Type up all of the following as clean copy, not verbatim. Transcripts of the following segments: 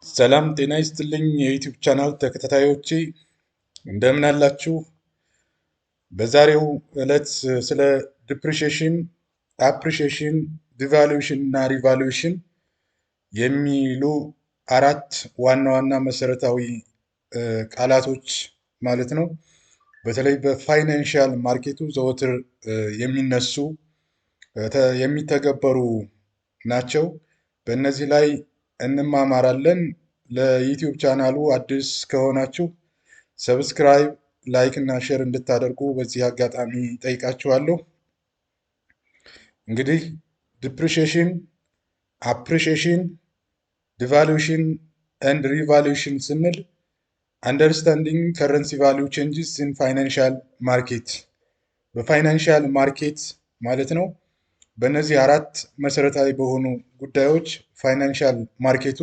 ሰላም ጤና ይስጥልኝ የዩቲዩብ ቻናል ተከታታዮቼ እንደምን አላችሁ? በዛሬው ዕለት ስለ ዲፕሪሺዬሽን፣ አፕሪሺዬሽን፣ ዲቫሉዌሽን እና ሪቫሉዌሽን የሚሉ አራት ዋና ዋና መሰረታዊ ቃላቶች ማለት ነው በተለይ በፋይናንሻል ማርኬቱ ዘወትር የሚነሱ የሚተገበሩ ናቸው። በእነዚህ ላይ እንማማራለን። ለዩቲዩብ ቻናሉ አዲስ ከሆናችሁ ሰብስክራይብ፣ ላይክ እና ሼር እንድታደርጉ በዚህ አጋጣሚ ጠይቃችኋለሁ። እንግዲህ ዲፕሪሺዬሽን፣ አፕሪሺዬሽን፣ ዲቫሉዌሽን ኤንድ ሪቫሉዌሽን ስንል አንደርስታንዲንግ ከረንሲ ቫሊዩ ቼንጅስ ኢን ፋይናንሻል ማርኬት በፋይናንሻል ማርኬት ማለት ነው። በእነዚህ አራት መሰረታዊ በሆኑ ጉዳዮች ፋይናንሻል ማርኬቱ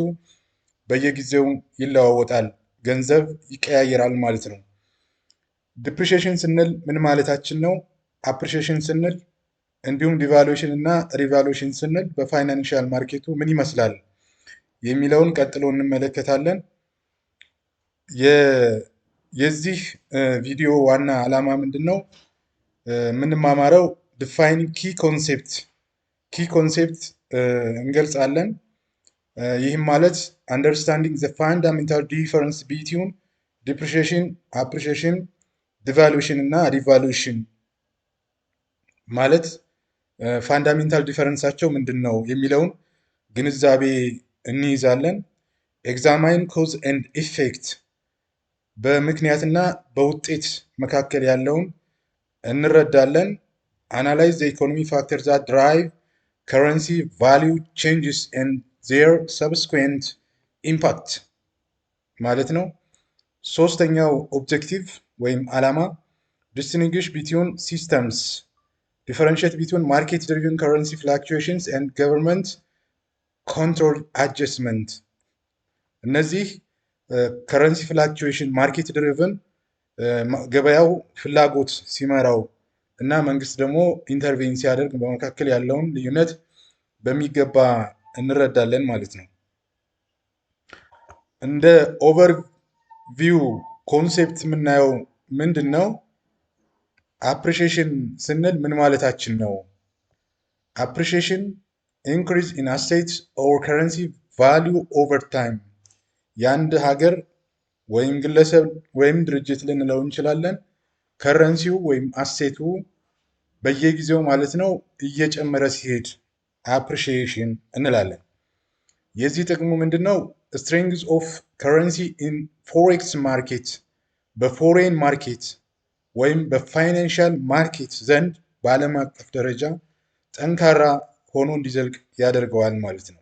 በየጊዜው ይለዋወጣል፣ ገንዘብ ይቀያየራል ማለት ነው። ዲፕሪሺዬሽን ስንል ምን ማለታችን ነው? አፕሪሺዬሽን ስንል እንዲሁም ዲቫሉዌሽን እና ሪቫሉዌሽን ስንል በፋይናንሻል ማርኬቱ ምን ይመስላል የሚለውን ቀጥሎ እንመለከታለን። የዚህ ቪዲዮ ዋና ዓላማ ምንድን ነው? የምንማማረው ዲፋይኒንግ ኪ ኮንሴፕት እንገልጻለን። ይህም ማለት አንደርስታንዲንግ ዘ ፋንዳሜንታል ዲፈረንስ ቢትዊን ዲፕሪሺዬሽን፣ አፕሪሺዬሽን፣ ዲቫሉዌሽን እና ሪቫሉዌሽን ማለት ፋንዳሜንታል ዲፈረንሳቸው ምንድን ነው የሚለውን ግንዛቤ እንይዛለን። ኤግዛማይን ኮዝ ኤንድ ኢፌክት በምክንያትና በውጤት መካከል ያለውን እንረዳለን። አናላይዝ ዘ ኢኮኖሚ ፋክተር ዛት ድራይቭ ከረንሲ ቫሊዩ ቼንጅስ ኤንድ ዜር ሰብስኩዌንት ኢምፓክት ማለት ነው። ሶስተኛው ኦብጀክቲቭ ወይም ዓላማ ዲስቲንጉሽ ቢትዊን ሲስተምስ፣ ዲፈረንሺየት ቢትዊን ማርኬት ድሪቭን ከረንሲ ፍላክቹዌሽንስ ኤንድ ገቨርንመንት ኮንትሮል አጀስትመንት። እነዚህ ከረንሲ ፍላክቹዌሽን ማርኬት ድሪቭን ገበያው ፍላጎት ሲመራው እና መንግስት ደግሞ ኢንተርቬን ሲያደርግ በመካከል ያለውን ልዩነት በሚገባ እንረዳለን ማለት ነው። እንደ ኦቨርቪው ኮንሴፕት የምናየው ምንድን ነው? አፕሪሺዬሽን ስንል ምን ማለታችን ነው? አፕሪሺዬሽን ኢንክሪዝ ኢን አሴትስ ኦር ከረንሲ ቫሊዩ ኦቨር ታይም፣ የአንድ ሀገር ወይም ግለሰብ ወይም ድርጅት ልንለው እንችላለን ከረንሲው ወይም አሴቱ በየጊዜው ማለት ነው እየጨመረ ሲሄድ አፕሪሺዬሽን እንላለን። የዚህ ጥቅሙ ምንድን ነው? ስትሬንግዝ ኦፍ ከረንሲ ኢን ፎሬክስ ማርኬት፣ በፎሬን ማርኬት ወይም በፋይናንሻል ማርኬት ዘንድ በዓለም አቀፍ ደረጃ ጠንካራ ሆኖ እንዲዘልቅ ያደርገዋል ማለት ነው።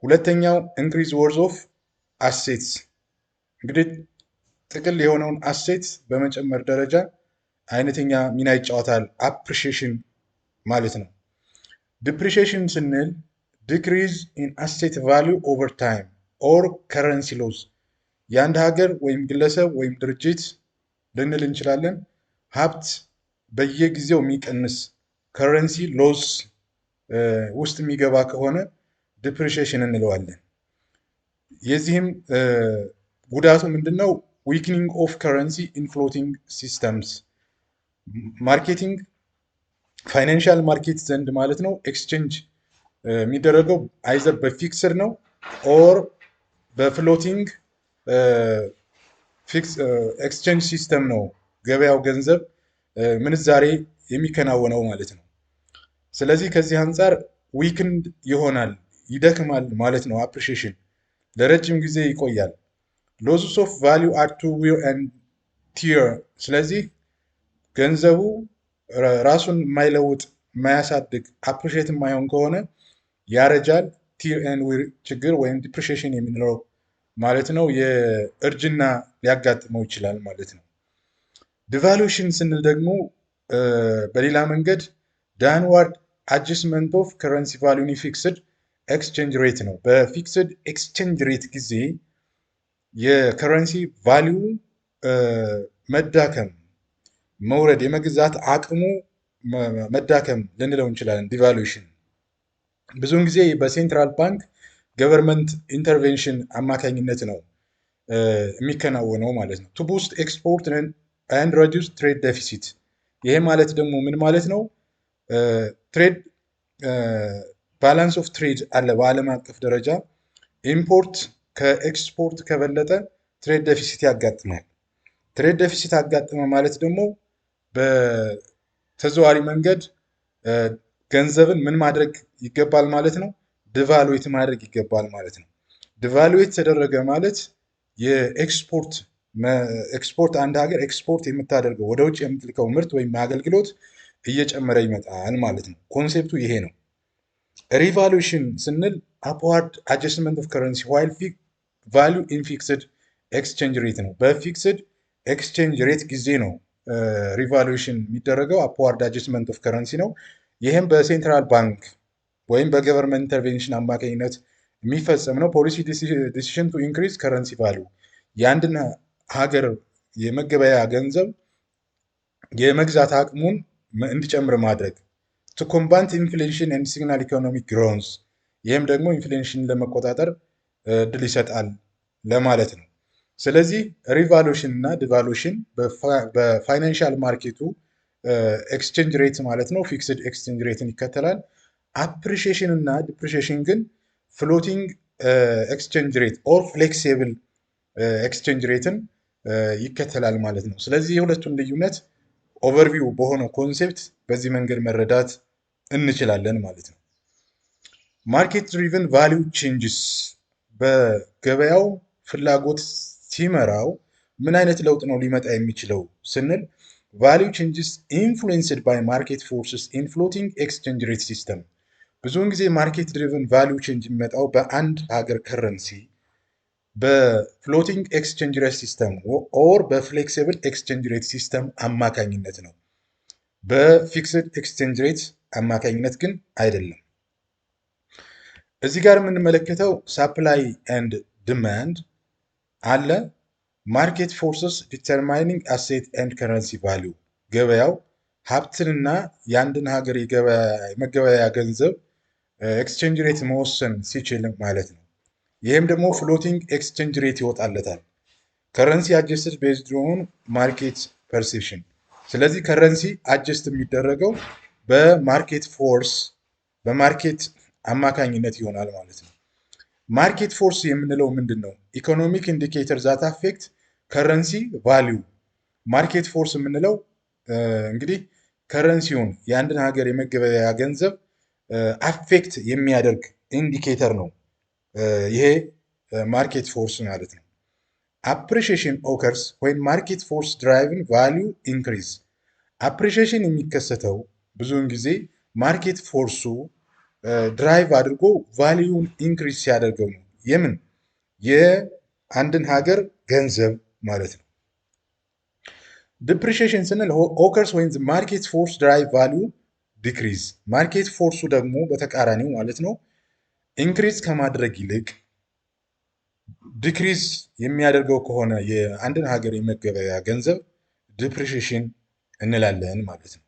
ሁለተኛው ኢንክሪዝ ወርዝ ኦፍ አሴትስ፣ እንግዲህ ጥቅል የሆነውን አሴት በመጨመር ደረጃ አይነተኛ ሚና ይጫወታል አፕሪሺዬሽን ማለት ነው። ዲፕሪሺዬሽን ስንል ዲክሪዝ ኢን አሴት ቫሊዩ ኦቨር ታይም ኦር ከረንሲ ሎስ፣ የአንድ ሀገር ወይም ግለሰብ ወይም ድርጅት ልንል እንችላለን ሀብት በየጊዜው የሚቀንስ ከረንሲ ሎስ ውስጥ የሚገባ ከሆነ ዲፕሪሺዬሽን እንለዋለን። የዚህም ጉዳቱ ምንድን ነው? ዊክኒንግ ኦፍ ከረንሲ ኢን ፍሎቲንግ ሲስተምስ፣ ማርኬቲንግ ፋይናንሻል ማርኬት ዘንድ ማለት ነው ኤክስቼንጅ የሚደረገው አይዘር በፊክስድ ነው ኦር በፍሎቲንግ ኤክስቼንጅ ሲስተም ነው ገበያው ገንዘብ ምንዛሬ የሚከናወነው ማለት ነው። ስለዚህ ከዚህ አንጻር ዊክንድ ይሆናል፣ ይደክማል ማለት ነው። አፕሪሺዬሽን ለረጅም ጊዜ ይቆያል። ሎስ ኦፍ ቫሊዩ አድ ቱ ዊር ኤንድ ቲር፣ ስለዚህ ገንዘቡ ራሱን የማይለውጥ የማያሳድግ አፕሪሺዬት የማይሆን ከሆነ ያረጃል። ቲር ኤንድ ዊር ችግር ወይም ዲፕሪሺዬሽን የምንለው ማለት ነው የእርጅና ሊያጋጥመው ይችላል ማለት ነው። ዲቫሉዌሽን ስንል ደግሞ በሌላ መንገድ ዳንዋርድ አጀስትመንት ኦፍ ከረንሲ ቫሊዩ ኢን ፊክስድ ኤክስቼንጅ ሬት ነው። በፊክስድ ኤክስቼንጅ ሬት ጊዜ የከረንሲ ቫሊዩ መዳከም፣ መውረድ፣ የመግዛት አቅሙ መዳከም ልንለው እንችላለን ዲቫሉዌሽን። ብዙውን ጊዜ በሴንትራል ባንክ ገቨርንመንት ኢንተርቬንሽን አማካኝነት ነው የሚከናወነው ማለት ነው። ቱ ቡስት ኤክስፖርት ኤንድ ሬዲዩስ ትሬድ ዴፊሲት። ይሄ ማለት ደግሞ ምን ማለት ነው? ትሬድ ባላንስ ኦፍ ትሬድ አለ በዓለም አቀፍ ደረጃ። ኢምፖርት ከኤክስፖርት ከበለጠ ትሬድ ዴፊሲት ያጋጥማል። ትሬድ ዴፊሲት አጋጥመ ማለት ደግሞ በተዘዋዋሪ መንገድ ገንዘብን ምን ማድረግ ይገባል ማለት ነው? ዲቫሉዌት ማድረግ ይገባል ማለት ነው። ዲቫሉዌት ተደረገ ማለት ኤክስፖርት አንድ ሀገር ኤክስፖርት የምታደርገው ወደ ውጭ የምትልከው ምርት ወይም አገልግሎት እየጨመረ ይመጣል ማለት ነው። ኮንሴፕቱ ይሄ ነው። ሪቫሉዌሽን ስንል አፕዋርድ አጀስትመንት ኦፍ ከረንሲ ዋይል ቫሊዩ ኢን ፊክስድ ኤክስቼንጅ ሬት ነው። በፊክስድ ኤክስቼንጅ ሬት ጊዜ ነው ሪቫሉዌሽን የሚደረገው። አፕዋርድ አጀስትመንት ኦፍ ከረንሲ ነው። ይህም በሴንትራል ባንክ ወይም በገቨርንመንት ኢንተርቬንሽን አማካኝነት የሚፈጸም ነው። ፖሊሲ ዲሲሽን ቱ ኢንክሪዝ ከረንሲ ቫሊዩ የአንድን ሀገር የመገበያ ገንዘብ የመግዛት አቅሙን እንዲጨምር ማድረግ። ቱ ኮምባት ኢንፍሌሽን ኤንድ ሲግናል ኢኮኖሚክ ግሮውዝ ይህም ደግሞ ኢንፍሌሽን ለመቆጣጠር እድል ይሰጣል ለማለት ነው። ስለዚህ ሪቫሉሽን እና ዲቫሉሽን በፋይናንሻል ማርኬቱ ኤክስቼንጅ ሬት ማለት ነው ፊክስድ ኤክስቼንጅ ሬትን ይከተላል። አፕሪሺዬሽን እና ዲፕሪሺዬሽን ግን ፍሎቲንግ ኤክስቼንጅ ሬት ኦር ፍሌክሲብል ኤክስቼንጅ ሬትን ይከተላል ማለት ነው። ስለዚህ የሁለቱን ልዩነት ኦቨርቪው በሆነው ኮንሴፕት በዚህ መንገድ መረዳት እንችላለን ማለት ነው። ማርኬት ድሪቨን ቫሊዩ ቼንጅስ በገበያው ፍላጎት ሲመራው ምን አይነት ለውጥ ነው ሊመጣ የሚችለው ስንል ቫሊዩ ቼንጅስ ኢንፍሉዌንስድ ባይ ማርኬት ፎርስስ ኢን ፍሎቲንግ ኤክስቼንጅ ሬት ሲስተም። ብዙውን ጊዜ ማርኬት ድሪቨን ቫሊዩ ቼንጅ የሚመጣው በአንድ ሀገር ከረንሲ በፍሎቲንግ ኤክስቼንጅ ሬት ሲስተም ኦር በፍሌክሲብል ኤክስቼንጅ ሬት ሲስተም አማካኝነት ነው። በፊክስድ ኤክስቼንጅ ሬት አማካኝነት ግን አይደለም። እዚህ ጋር የምንመለከተው ሳፕላይ ኤንድ ዲማንድ አለ። ማርኬት ፎርስስ ዲተርማይኒንግ አሴት ኤንድ ከረንሲ ቫሊዩ ገበያው ሀብትንና የአንድን ሀገር የመገበያያ ገንዘብ ኤክስቼንጅ ሬት መወሰን ሲችል ማለት ነው። ይህም ደግሞ ፍሎቲንግ ኤክስቼንጅ ሬት ይወጣለታል። ከረንሲ አጀስትድ ቤዝድ ኦን ማርኬት ፐርሴፕሽን። ስለዚህ ከረንሲ አጀስት የሚደረገው በማርኬት ፎርስ በማርኬት አማካኝነት ይሆናል ማለት ነው። ማርኬት ፎርስ የምንለው ምንድን ነው? ኢኮኖሚክ ኢንዲኬተር ዛት አፌክት ከረንሲ ቫሊዩ። ማርኬት ፎርስ የምንለው እንግዲህ ከረንሲውን የአንድን ሀገር የመገበያያ ገንዘብ አፌክት የሚያደርግ ኢንዲኬተር ነው ይሄ ማርኬት ፎርስ ማለት ነው። አፕሪሺዬሽን ኦከርስ ወይም ማርኬት ፎርስ ድራይቭን ቫሊዩ ኢንክሪዝ። አፕሪሺዬሽን የሚከሰተው ብዙውን ጊዜ ማርኬት ፎርሱ ድራይቭ አድርጎ ቫሊዩን ኢንክሪዝ ሲያደርገው ነው። የምን የአንድን ሀገር ገንዘብ ማለት ነው። ዲፕሪሺዬሽን ስንል ኦከርስ ወይም ማርኬት ፎርስ ድራይቭ ቫሊዩ ዲክሪዝ። ማርኬት ፎርሱ ደግሞ በተቃራኒው ማለት ነው ኢንክሪዝ ከማድረግ ይልቅ ዲክሪዝ የሚያደርገው ከሆነ የአንድን ሀገር የመገበያያ ገንዘብ ዲፕሪሺዬሽን እንላለን ማለት ነው።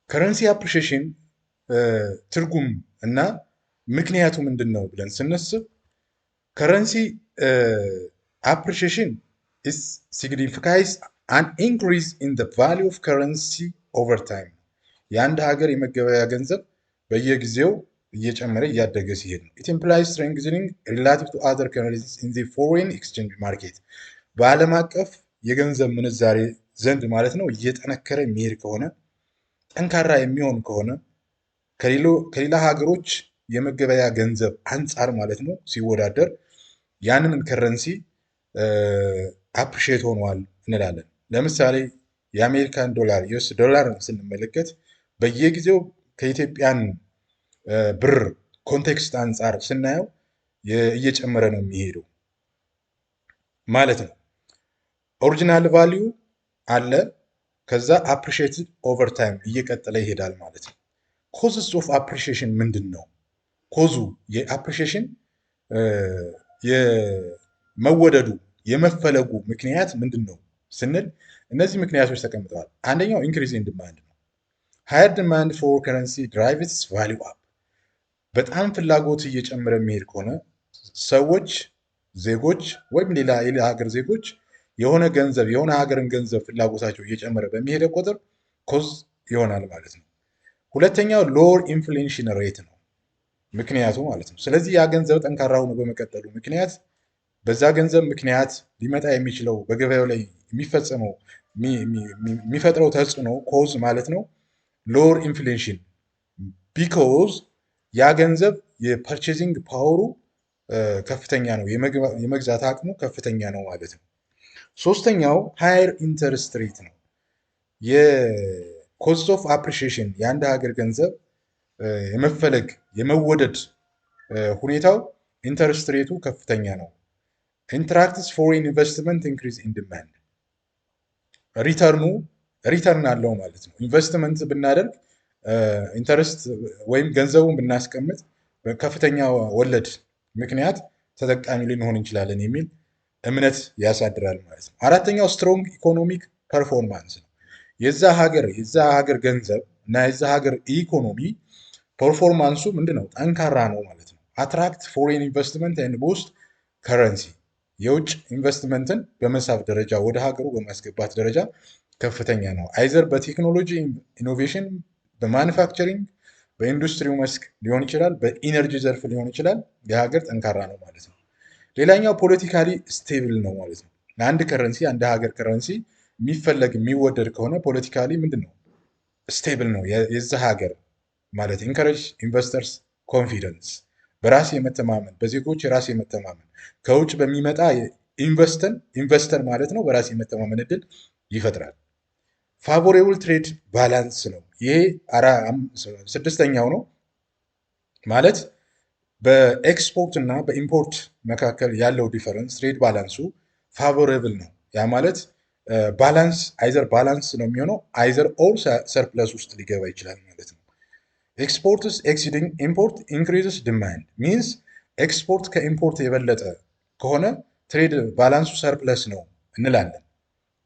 ከረንሲ አፕሪሺዬሽን ትርጉም እና ምክንያቱ ምንድን ነው ብለን ስናስብ ከረንሲ አፕሪሺዬሽን ሲግኒፊካይዝ አን ኢንክሪዝ ኢን ዘ ቫሊዩ ኦፍ ከረንሲ ኦቨር ታይም። የአንድ ሀገር የመገበያያ ገንዘብ በየጊዜው እየጨመረ እያደገ ሲሄድ ነው። ኢት ኢምፕላይዝ ስትሬንግዝኒንግ ሪላቲቭ ቱ አዘር ከረንሲስ ኢን ዘ ፎሬን ኤክስቼንጅ ማርኬት። በዓለም አቀፍ የገንዘብ ምንዛሬ ዘንድ ማለት ነው እየጠነከረ የሚሄድ ከሆነ ጠንካራ የሚሆን ከሆነ ከሌላ ሀገሮች የመገበያ ገንዘብ አንጻር ማለት ነው ሲወዳደር ያንን ከረንሲ አፕሪሺዬት ሆኗል እንላለን። ለምሳሌ የአሜሪካን ዶላር ዩኤስ ዶላርን ስንመለከት በየጊዜው ከኢትዮጵያን ብር ኮንቴክስት አንጻር ስናየው እየጨመረ ነው የሚሄደው ማለት ነው። ኦሪጂናል ቫሊዩ አለ፣ ከዛ አፕሪሺዬትድ ኦቨር ታይም እየቀጠለ ይሄዳል ማለት ነው። ኮዝስ ኦፍ አፕሪሺዬሽን ምንድን ነው? ኮዙ የአፕሪሺዬሽን የመወደዱ የመፈለጉ ምክንያት ምንድን ነው ስንል እነዚህ ምክንያቶች ተቀምጠዋል። አንደኛው ኢንክሪዝ ኢን ዲማንድ ነው። ሃየር ዲማንድ ፎር ከረንሲ ድራይቭስ ቫሊዩ አፕ። በጣም ፍላጎት እየጨመረ የሚሄድ ከሆነ ሰዎች ዜጎች ወይም ሌላ ሀገር ዜጎች የሆነ ሀገርን ገንዘብ ፍላጎታቸው እየጨመረ በሚሄደ ቁጥር ኮዝ ይሆናል ማለት ነው። ሁለተኛው ሎወር ኢንፍሌሽን ሬት ነው ምክንያቱ ማለት ነው። ስለዚህ ያ ገንዘብ ጠንካራ ሆኖ በመቀጠሉ ምክንያት በዛ ገንዘብ ምክንያት ሊመጣ የሚችለው በገበያው ላይ የሚፈጥረው ተጽዕኖ ኮዝ ማለት ነው ሎወር ኢንፍሌሽን ቢኮዝ ያ ገንዘብ የፐርቼዚንግ ፓወሩ ከፍተኛ ነው፣ የመግዛት አቅሙ ከፍተኛ ነው ማለት ነው። ሶስተኛው ሃየር ኢንተረስት ሬት ነው። የኮስት ኦፍ አፕሪሺዬሽን የአንድ ሀገር ገንዘብ የመፈለግ የመወደድ ሁኔታው ኢንተረስት ሬቱ ከፍተኛ ነው። ኢንትራክትስ ፎሬን ኢንቨስትመንት ኢንክሪዝ ኢን ዲማንድ ሪተርን አለው ማለት ነው። ኢንቨስትመንት ብናደርግ ኢንተረስት ወይም ገንዘቡን ብናስቀምጥ በከፍተኛ ወለድ ምክንያት ተጠቃሚ ልንሆን እንችላለን የሚል እምነት ያሳድራል ማለት ነው። አራተኛው ስትሮንግ ኢኮኖሚክ ፐርፎርማንስ ነው። የዛ ሀገር ገንዘብ እና የዛ ሀገር ኢኮኖሚ ፐርፎርማንሱ ምንድነው? ጠንካራ ነው ማለት ነው። አትራክት ፎሬን ኢንቨስትመንት ኤንድ ቦስት ከረንሲ የውጭ ኢንቨስትመንትን በመሳብ ደረጃ ወደ ሀገሩ በማስገባት ደረጃ ከፍተኛ ነው። አይዘር በቴክኖሎጂ ኢኖቬሽን፣ በማኑፋክቸሪንግ፣ በኢንዱስትሪው መስክ ሊሆን ይችላል፣ በኢነርጂ ዘርፍ ሊሆን ይችላል። የሀገር ጠንካራ ነው ማለት ነው። ሌላኛው ፖለቲካሊ ስቴብል ነው ማለት ነው። አንድ ሀገር ከረንሲ የሚፈለግ የሚወደድ ከሆነ ፖለቲካሊ ምንድን ነው? ስቴብል ነው የዛ ሀገር ማለት ኢንከሬጅ ኢንቨስተርስ ኮንፊደንስ በራስ የመተማመን በዜጎች የራስ የመተማመን ከውጭ በሚመጣ ኢንቨስተር ማለት ነው በራስ የመተማመን እድል ይፈጥራል። ፋቮሬብል ትሬድ ባላንስ ነው። ይሄ ስድስተኛው ነው ማለት በኤክስፖርት እና በኢምፖርት መካከል ያለው ዲፈረንስ ትሬድ ባላንሱ ፋቮሬብል ነው። ያ ማለት አይዘር ባላንስ ነው የሚሆነው አይዘር ኦር ሰርፕለስ ውስጥ ሊገባ ይችላል ማለት ነው። ኤክስፖርትስ ኤክሲዲንግ ኢምፖርት ኢንክሪዝስ ዲማንድ ሚንስ ኤክስፖርት ከኢምፖርት የበለጠ ከሆነ ትሬድ ባላንሱ ሰርፕለስ ነው እንላለን።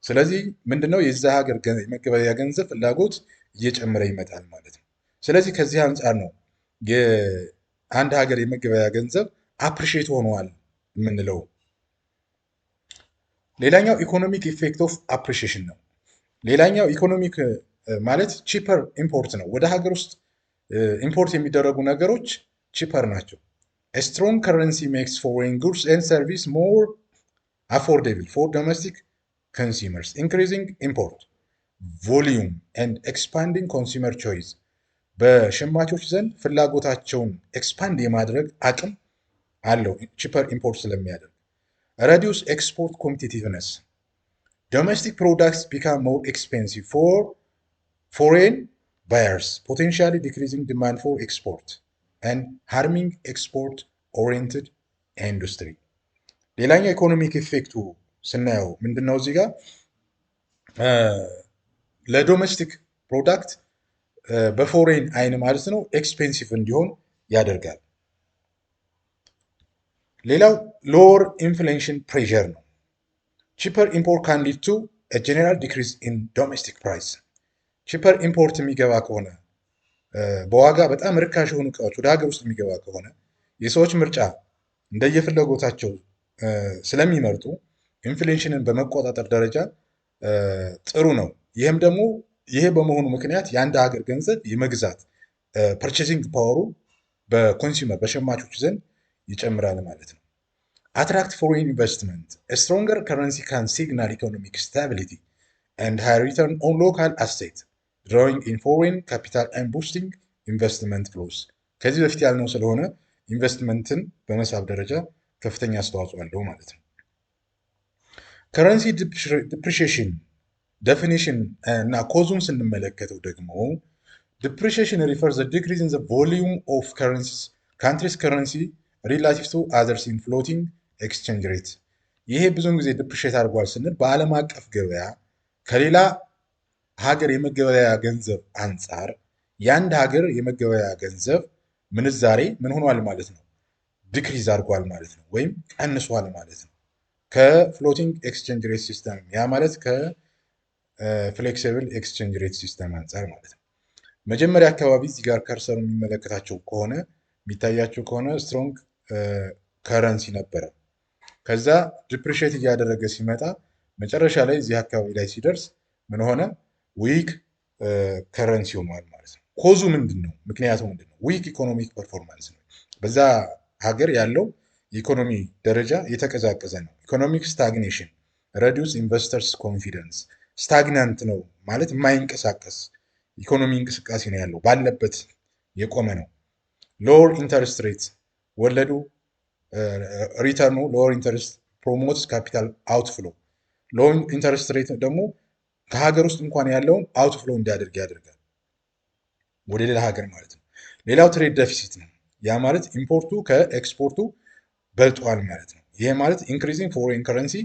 ስለዚህ ምንድነው የዛ ሀገር የመገበያያ ገንዘብ ፍላጎት እየጨመረ ይመጣል ማለት ነው። ስለዚህ ከዚህ አንጻር ነው የአንድ ሀገር የመገበያያ ገንዘብ አፕሪሼት ሆኗል የምንለው። ሌላኛው ኢኮኖሚክ ኢፌክት ኦፍ አፕሪሺዬሽን ነው። ሌላኛው ኢኮኖሚክ ማለት ቺፐር ኢምፖርት ነው። ወደ ሀገር ውስጥ ኢምፖርት የሚደረጉ ነገሮች ቺፐር ናቸው። ስትሮንግ ከረንሲ ሜክስ ፎሬን ጉድስ ኤንድ ሰርቪስ ሞር አፎርዴብል ፎር ዶሜስቲክ ኮንሱመርስ ኢንክሪዚንግ ኢምፖርት ቮሊዩም ኤንድ ኤክስፓንዲንግ ኮንሱመር ቾይስ በሸማቾች ዘንድ ፍላጎታቸውን ኤክስፓንድ የማድረግ አቅም አለው ቺፐር ኢምፖርት ስለሚያደርግ። reduce export competitiveness. Domestic products become more expensive for foreign buyers, potentially decreasing demand for export and harming export-oriented industry. ሌላኛው ኢኮኖሚክ ኢፌክቱ ስናየው ምንድነው? እዚህ ጋር ለዶሜስቲክ ፕሮዳክት በፎሬን አይን ማለት ነው ኤክስፔንሲቭ እንዲሆን ያደርጋል። ሌላው ሎወር ኢንፍሌሽን ፕሬሸር ነው። ቺፐር ኢምፖርት ካን ሊድ ቱ ጀነራል ዲክሪዝ ኢን ዶሜስቲክ ፕራይስ። ቺፐር ኢምፖርት የሚገባ ከሆነ በዋጋ በጣም ርካሽ የሆኑ እቃዎች ወደ ሀገር ውስጥ የሚገባ ከሆነ የሰዎች ምርጫ እንደየፍላጎታቸው ስለሚመርጡ ኢንፍሌሽንን በመቆጣጠር ደረጃ ጥሩ ነው። ይሄ በመሆኑ ምክንያት የአንድ ሀገር ገንዘብ የመግዛት ፐርቼዚንግ ፓወሩ በኮንሱመር በሸማቾች ዘንድ ይጨምራል ማለት ነው። አትራክት ፎሬን ኢንቨስትመንት ስትሮንገር ከረንሲ ካን ሲግናል ኢኮኖሚክ ስታቢሊቲ ኤንድ ሃይ ሪተርን ኦን ሎካል አሴት ድሮዊንግ ኢን ፎሬን ካፒታል ኤንድ ቡስቲንግ ኢንቨስትመንት ፍሎስ። ከዚህ በፊት ያልነው ስለሆነ ኢንቨስትመንትን በመሳብ ደረጃ ከፍተኛ አስተዋጽኦ አለው ማለት ነው። ከረንሲ ዲፕሪሺዬሽን ዴፊኒሽን እና ኮዙን ስንመለከተው ደግሞ ዲፕሪሺዬሽን ሪፈርስ ዘ ዲክሪዝ ኢን ዘ ቮሊዩም ኦፍ ካንትሪስ ከረንሲ ሪላቲቭ ቱ አዘርስ ኢን ፍሎቲንግ ኤክስቼንጅ ሬት። ይሄ ብዙውን ጊዜ ዲፕሪሺዬት አድርጓል ስንል በዓለም አቀፍ ገበያ ከሌላ ሀገር የመገበያያ ገንዘብ አንጻር የአንድ ሀገር የመገበያያ ገንዘብ ምንዛሬ ምን ሆኗል ማለት ነው? ዲክሪዝ አድርጓል ማለት ነው፣ ወይም ቀንሷል ማለት ነው ከፍሎቲንግ ኤክስቼንጅ ሬት ሲስተም፣ ያ ማለት ከፍሌክሲብል ኤክስቼንጅ ሬት ሲስተም አንጻር ማለት ነው። መጀመሪያ አካባቢ እዚህ ጋር ከርሰሩ የሚመለከታቸው ከሆነ የሚታያቸው ከሆነ ስትሮንግ ከረንሲ ነበረ። ከዛ ዲፕሪሼት እያደረገ ሲመጣ መጨረሻ ላይ እዚህ አካባቢ ላይ ሲደርስ ምን ሆነ? ዊክ ከረንሲ ሆኗል ማለት ነው። ኮዙ ምንድን ነው? ምክንያቱ ምንድን ነው? ዊክ ኢኮኖሚክ ፐርፎርማንስ ነው። በዛ ሀገር ያለው የኢኮኖሚ ደረጃ የተቀዛቀዘ ነው። ኢኮኖሚክ ስታግኔሽን፣ ረዲዩስ ኢንቨስተርስ ኮንፊደንስ። ስታግናንት ነው ማለት የማይንቀሳቀስ ኢኮኖሚ እንቅስቃሴ ነው ያለው፣ ባለበት የቆመ ነው። ሎወር ኢንተረስት ሬት፣ ወለዱ ሪተርኑ ሎወር ኢንተረስት ፕሮሞትስ ካፒታል አውትፍሎ። ሎወር ኢንተረስት ሬት ደግሞ ከሀገር ውስጥ እንኳን ያለውን አውትፍሎ እንዲያደርግ ያደርጋል ወደ ሌላ ሀገር ማለት ነው። ሌላው ትሬድ ደፊሲት ነው። ያ ማለት ኢምፖርቱ ከኤክስፖርቱ በልጧል ማለት ነው። ይህ ማለት ኢንክሪዚንግ ፎሬን ከረንሲ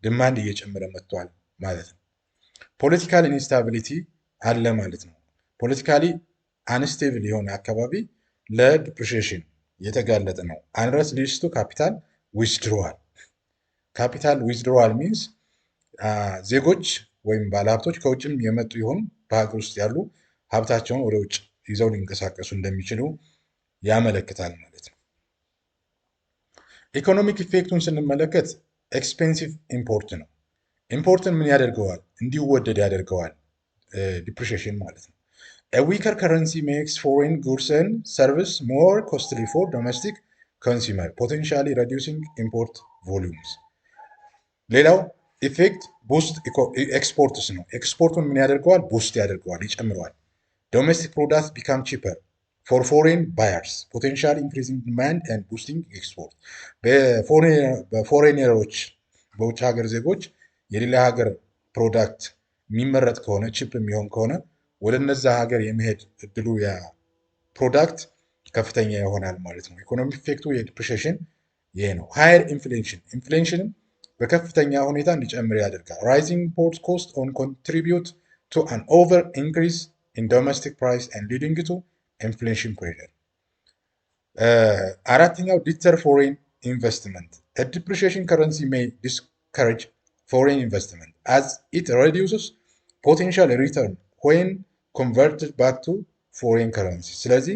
ድማንድ እየጨመረ መጥቷል ማለት ነው። ፖለቲካል ኢንስታቢሊቲ አለ ማለት ነው። ፖለቲካሊ አንስቴብል የሆነ አካባቢ ለዲፕሪሺዬሽን የተጋለጠ ነው። አንረስ ሊድስ ቱ ካፒታል ዊዝድሮዋል። ካፒታል ዊዝድሮዋል ሚንስ ዜጎች ወይም ባለሀብቶች ከውጭም የመጡ ይሆን በሀገር ውስጥ ያሉ ሀብታቸውን ወደ ውጭ ይዘው ሊንቀሳቀሱ እንደሚችሉ ያመለክታል ማለት ነው። ኢኮኖሚክ ኢፌክቱን ስንመለከት ኤክስፔንሲቭ ኢምፖርት ነው። ኢምፖርትን ምን ያደርገዋል? እንዲወደድ ያደርገዋል። ዲፕሪሺዬሽን ማለት ነው። ዊከር ከረንሲ ሜክስ ፎሬን ጉድስ ኤንድ ሰርቪስ ሞር ኮስትሊ ፎር ዶሜስቲክ ኮንሱመር ፖቴንሻሊ ሬዲዩሲንግ ኢምፖርት ቮሉምስ። ሌላው ኢፌክት ቡስት ኤክስፖርትስ ነው። ኤክስፖርቱን ምን ያደርገዋል? ቡስት ያደርገዋል፣ ይጨምረዋል። ዶሜስቲክ ፕሮዳክት ቢካም ቺፐር ፎር ፎሬን ባየርስ ፖቴንሻል ኢንክሪዚንግ ዲማንድ ኤንድ ቡስቲንግ ኤክስፖርት። በፎሬነሮች በውጭ ሀገር ዜጎች የሌላ ሀገር ፕሮዳክት የሚመረጥ ከሆነ ቺፕ የሚሆን ከሆነ ወደ እነዛ ሀገር የመሄድ እድሉ ያ ፕሮዳክት ከፍተኛ ይሆናል ማለት ነው። ኢኮኖሚ ኢፌክቱ የዲፕሪሺዬሽን ይሄ ነው። ሃየር ኢንፍሌሽን፣ ኢንፍሌሽንም በከፍተኛ ሁኔታ እንዲጨምር ያደርጋል። ራይዚንግ ኢምፖርት ኮስት ኦን ኮንትሪቢዩት ቱ አን ኦቨር ኢንክሪዝ ኢን ዶሜስቲክ ፕራይስ ኤንድ ሊዲንግ ቱ ኢንፍሌሽን ፕሬሸር። አራተኛው ዲተር ፎሬን ኢንቨስትመንት። ዲፕሪሺዬሽን ከረንሲ ሜይ ዲስከሬጅ ፎሬን ኢንቨስትመንት አዝ ኢት ሬዲዩስስ ፖቴንሻል ሪተርን ዌን ኮንቨርትድ ባክ ቱ ፎሬን ከረንሲ። ስለዚህ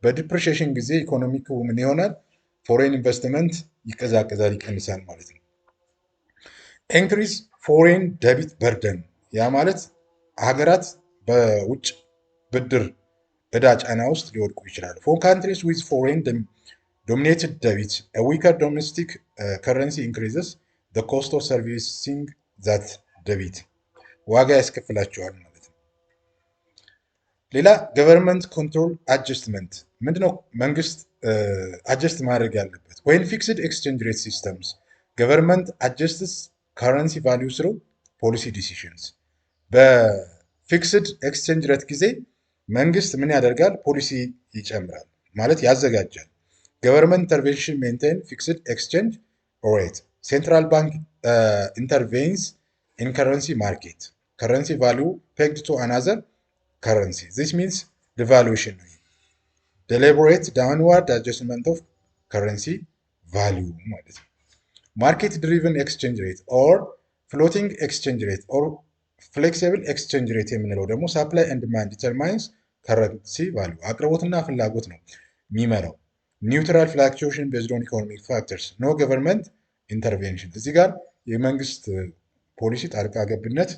በዲፕሪሺዬሽን ጊዜ ኢኮኖሚክ ምን ይሆናል? ፎሬን ኢንቨስትመንት ይቀዛቀዛል፣ ይቀንሳል ማለት ነው። ኢንክሪዝ ፎሬን ደቢት በርደን፣ ያ ማለት ሀገራት በውጭ ብድር ዕዳ ጫና ውስጥ ሊወድቁ ይችላሉ። ፎር ካንትሪስ ዊዝ ፎሬን ዶሚኔትድ ደቢት ዊከር ዶሜስቲክ ከረንሲ ኢንክሪዝስ ዘ ኮስት ኦፍ ሰርቪሲንግ ዛት ደቢት፣ ዋጋ ያስከፍላቸዋል ማለት ነው። ሌላ ገቨርንመንት ኮንትሮል አጀስትመንት ምንድነው? መንግስት አጀስት ማድረግ ያለበት ወይም ፊክስድ ኤክስቼንጅ ሬት ሲስተምስ ገቨርንመንት አጀስትስ ከረንሲ ቫሊዩ ስሩ ፖሊሲ ዲሲሽንስ። በፊክስድ ኤክስቼንጅ ሬት ጊዜ መንግስት ምን ያደርጋል? ፖሊሲ ይጨምራል ማለት ያዘጋጃል። ገቨርንመንት ኢንተርቬንሽን ሜንቴን ፊክስድ ኤክስቼንጅ ሬት። ሴንትራል ባንክ ኢንተርቬንስ ኢን ከረንሲ ማርኬት። ከረንሲ ቫሊዩ ፔግድ ቱ አናዘር ከረንሲ ዚስ ሚንስ ዲቫሉዌሽን ነው። ዴሊበሬት ዳውንዋርድ አጀስትመንት ኦፍ ከረንሲ ቫሊዩ ማለት ነው። ማርኬት ድሪቨን ኤክስቼንጅ ሬት ኦር ፍሎቲንግ ኤክስቼንጅ ሬት ኦር ፍሌክሲብል ኤክስቼንጅ ሬት የምንለው ደግሞ ሳፕላይ ኤንድ ዲማንድ ዲተርማይንስ ከረንሲ ቫሊዩ። አቅርቦትና ፍላጎት ነው የሚመራው። ኒውትራል ፍላክቹዌሽን ቤዝድ ኦን ኢኮኖሚክ ፋክተርስ ኖ ገቨርንመንት ኢንተርቬንሽን። እዚህ ጋር የመንግስት ፖሊሲ ጣልቃ ገብነት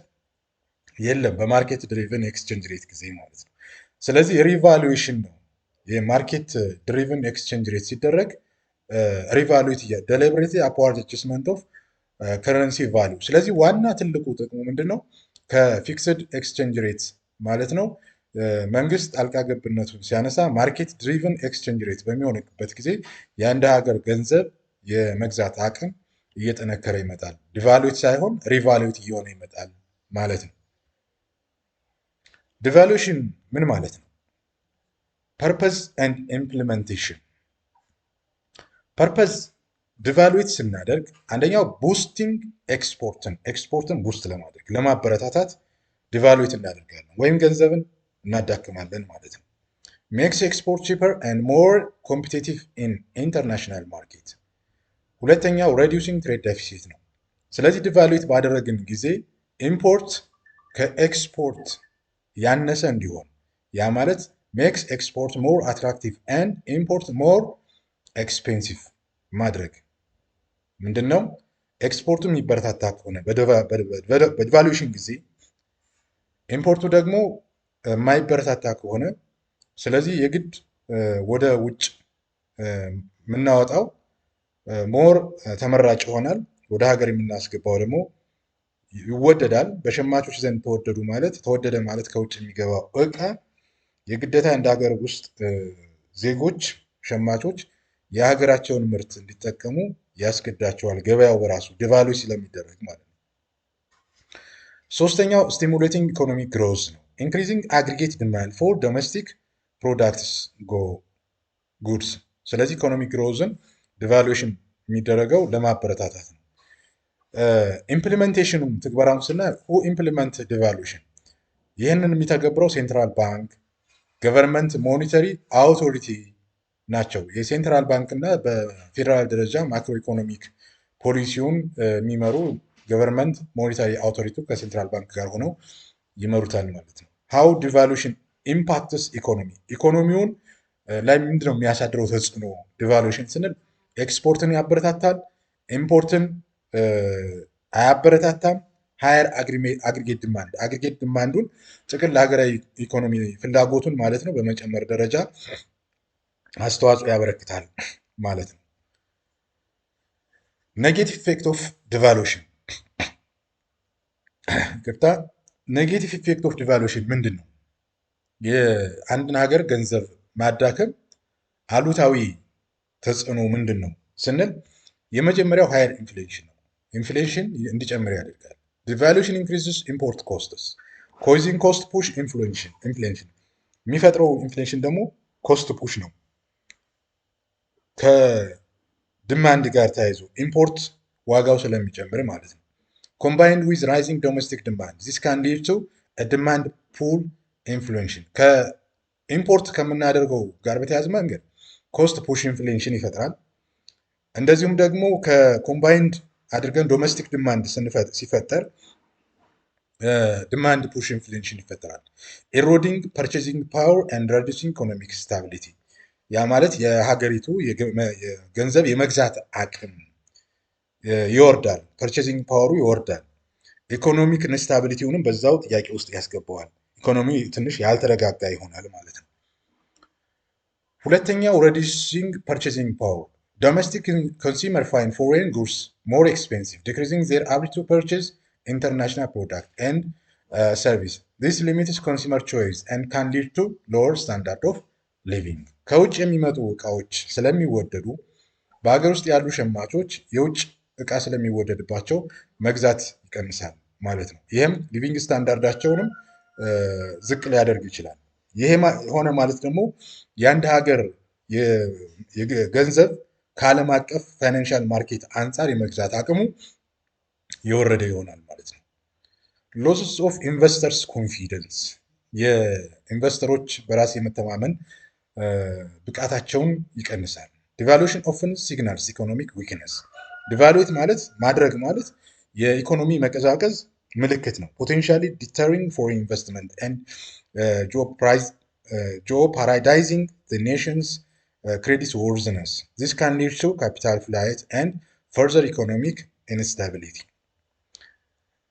የለም በማርኬት ድሪቨን ኤክስቼንጅ ሬት ጊዜ ማለት ነው። ስለዚህ ሪቫሉዌሽን ነው። የማርኬት ድሪቨን ኤክስቼንጅ ሬት ሲደረግ ሪቫሉዌት ዴሊበሬት አፕዋርድ አጀስትመንት ኦፍ ከረንሲ ቫሊዩ። ስለዚህ ዋና ትልቁ ጥቅሙ ምንድን ነው? ከፊክስድ ኤክስቼንጅ ሬት ማለት ነው። መንግስት ጣልቃ ገብነቱን ሲያነሳ ማርኬት ድሪቨን ኤክስቼንጅ ሬት በሚሆንበት ጊዜ የአንድ ሀገር ገንዘብ የመግዛት አቅም እየጠነከረ ይመጣል። ዲቫሉዌት ሳይሆን ሪቫሉዌት እየሆነ ይመጣል ማለት ነው። ዲቫሉዌሽን ምን ማለት ነው? ፐርፐዝ ኤንድ ኢምፕሊሜንቴሽን። ፐርፐዝ ዲቫሉዌት ስናደርግ አንደኛው ቡስቲንግ ኤክስፖርትን ቡስት ለማድረግ ለማበረታታት ዲቫሉዌት እናደርጋለን ወይም ገንዘብን እናዳክማለን ማለት ነው። ሜክስ ኤክስፖርት ቺፐር ኤንድ ሞር ኮምፒቲቲቭ ኢን ኢንተርናሽናል ማርኬት። ሁለተኛው ሬዲዩሲንግ ትሬድ ዴፊሲት ነው። ስለዚህ ዲቫሉዌት ባደረግን ጊዜ ኢምፖርት ከኤክስፖርት ያነሰ እንዲሆን፣ ያ ማለት ሜክስ ኤክስፖርት ሞር አትራክቲቭ ኤንድ ኢምፖርት ሞር ኤክስፔንሲቭ ማድረግ ምንድን ነው? ኤክስፖርቱ የሚበረታታ ከሆነ በዲቫሉዌሽን ጊዜ ኢምፖርቱ ደግሞ የማይበረታታ ከሆነ ስለዚህ የግድ ወደ ውጭ የምናወጣው ሞር ተመራጭ ይሆናል። ወደ ሀገር የምናስገባው ደግሞ ይወደዳል። በሸማቾች ዘንድ ተወደደ ማለት ከውጭ የሚገባው እቃ የግዴታ እንደ ሀገር ውስጥ ዜጎች ሸማቾች የሀገራቸውን ምርት እንዲጠቀሙ ያስገዳቸዋል። ገበያው በራሱ ዲቫሉዌት ስለሚደረግ ማለት ነው። ሶስተኛው ስቲሙሌቲንግ ኢኮኖሚክ ግሮዝ ነው። ኢንክሪዚንግ አግሪጌት ዲማንድ ፎር ዶሜስቲክ ፕሮዳክትስ ጉድስ። ስለዚህ ኢኮኖሚክ ግሮዝን ዲቫሉዌሽን የሚደረገው ለማበረታታት ነው። ኢምፕሊሜንቴሽኑም ትግበራውን ስናይ ሁ ኢምፕሊመንት ዲቫሉዌሽን ይህንን የሚተገብረው ሴንትራል ባንክ፣ ገቨርንመንት ሞኒተሪ አውቶሪቲ ናቸው። የሴንትራል ባንክ እና በፌዴራል ደረጃ ማክሮ ኢኮኖሚክ ፖሊሲውን የሚመሩ ገቨርንመንት ሞኒተሪ አውቶሪቲ ከሴንትራል ባንክ ጋር ሆነው ይመሩታል ማለት ነው። ሃው ዲቫሉዌሽን ኢምፓክትስ ኢኮኖሚውን ላይ ምንድነው የሚያሳድረው ተጽዕኖ? ዲቫሉዌሽን ስንል ኤክስፖርትን ያበረታታል፣ ኢምፖርትን አያበረታታም። ሃየር አግሪጌት ዲማንዱን ጥቅል ለሀገራዊ ኢኮኖሚ ፍላጎቱን ማለት ነው በመጨመር ደረጃ አስተዋጽኦ ያበረክታል ማለት ነው። ኔጌቲቭ ኢፌክት ኦፍ ዲቫሉዌሽን ኔጌቲቭ ኢፌክት ኦፍ ዲቫሉዌሽን ምንድን ነው? የአንድን ሀገር ገንዘብ ማዳከም አሉታዊ ተጽዕኖ ምንድን ነው ስንል የመጀመሪያው ሃየር ኢንፍሌሽን ነው። ኢንፍሌሽን እንዲጨምር ያደርጋል። ዲቫሉዌሽን ኢንክሪዝስ ኢምፖርት ኮስትስ ኮዚንግ ኮስት ፑሽ ኢንፍሌሽን የሚፈጥረው ኢንፍሌሽን ደግሞ ኮስት ፑሽ ነው። ከዲማንድ ጋር ተያይዞ ኢምፖርት ዋጋው ስለሚጨምር ማለት ነው። ኮምባይንድ ዊዝ ራይዚንግ ዶሜስቲክ ዲማንድ ዚስ ካን ሊድ ቱ ዲማንድ ፑል ኢንፍሌሽን ከኢምፖርት ከምናደርገው ጋር በተያያዘ መንገድ ኮስት ፑሽ ኢንፍሌሽን ይፈጥራል። እንደዚሁም ደግሞ ከኮምባይንድ አድርገን ዶሜስቲክ ዲማንድ ሲፈጠር ዲማንድ ፑሽ ኢንፍሌሽን ይፈጠራል። ኢሮዲንግ ፐርቼዚንግ ፓወር ኤንድ ሬዱሲንግ ኢኮኖሚክ ስታቢሊቲ ያ ማለት የሀገሪቱ የገንዘብ የመግዛት አቅም ይወርዳል፣ ፐርቼዚንግ ፓወሩ ይወርዳል። ኢኮኖሚክ ኢንስታቢሊቲውንም በዛው ጥያቄ ውስጥ ያስገባዋል። ኢኮኖሚ ትንሽ ያልተረጋጋ ይሆናል ማለት ነው። ሁለተኛው ሬዱሲንግ ፐርቼዚንግ ፓወር ዶሜስቲክ ኮንሱመር ፋይንድ ፎሬን ጉድስ ሞር ኤክስፔንሲቭ ዲክሪዚንግ ዜር አቢሊቲ ቱ ፐርቼዝ ኢንተርናሽናል ፕሮዳክት ኤንድ ሰርቪስ ዚስ ሊሚትስ ኮንሱመር ቾይስ ኤንድ ካን ሊድ ቱ ሎወር ስታንዳርድ ኦፍ ሊቪንግ። ከውጭ የሚመጡ እቃዎች ስለሚወደዱ በሀገር ውስጥ ያሉ ሸማቾች የውጭ እቃ ስለሚወደድባቸው መግዛት ይቀንሳል ማለት ነው። ይህም ሊቪንግ ስታንዳርዳቸውንም ዝቅ ሊያደርግ ይችላል። ይሄ ሆነ ማለት ደግሞ የአንድ ሀገር ገንዘብ ከዓለም አቀፍ ፋይናንሻል ማርኬት አንጻር የመግዛት አቅሙ የወረደ ይሆናል ማለት ነው። ሎስስ ኦፍ ኢንቨስተርስ ኮንፊደንስ የኢንቨስተሮች በራስ የመተማመን ብቃታቸውን ይቀንሳል። ዲቫሉዌሽን ኦፍን ሲግናልስ ኢኮኖሚክ ዊክነስ ዲቫሉዌት ማለት ማድረግ ማለት የኢኮኖሚ መቀዛቀዝ ምልክት ነው። ፖቴንሻሊ ዲተሪንግ ፎሬን ኢንቨስትመንት ኤንድ jeopardizing the nation's credit worthiness. This can lead to capital flight and further economic instability.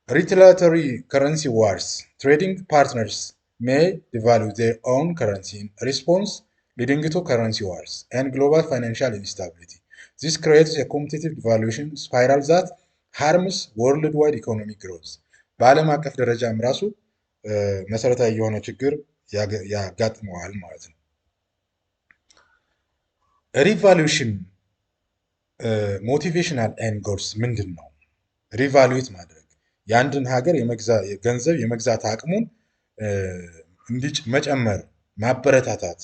Retaliatory currency wars. Trading partners may devalue their own currency in response, leading to currency wars and global financial instability. This creates a competitive devaluation spiral that harms worldwide economic growth. በዓለም አቀፍ ደረጃም ራሱ መሰረታዊ የሆነ ችግር ያጋጥመዋል ማለት ነው። ሪቫሉዌሽን ሞቲቬሽናል ኤንድ ጎልስ ምንድን ነው? ሪቫሉዌት ማድረግ የአንድን ሀገር ገንዘብ የመግዛት አቅሙን መጨመር ማበረታታት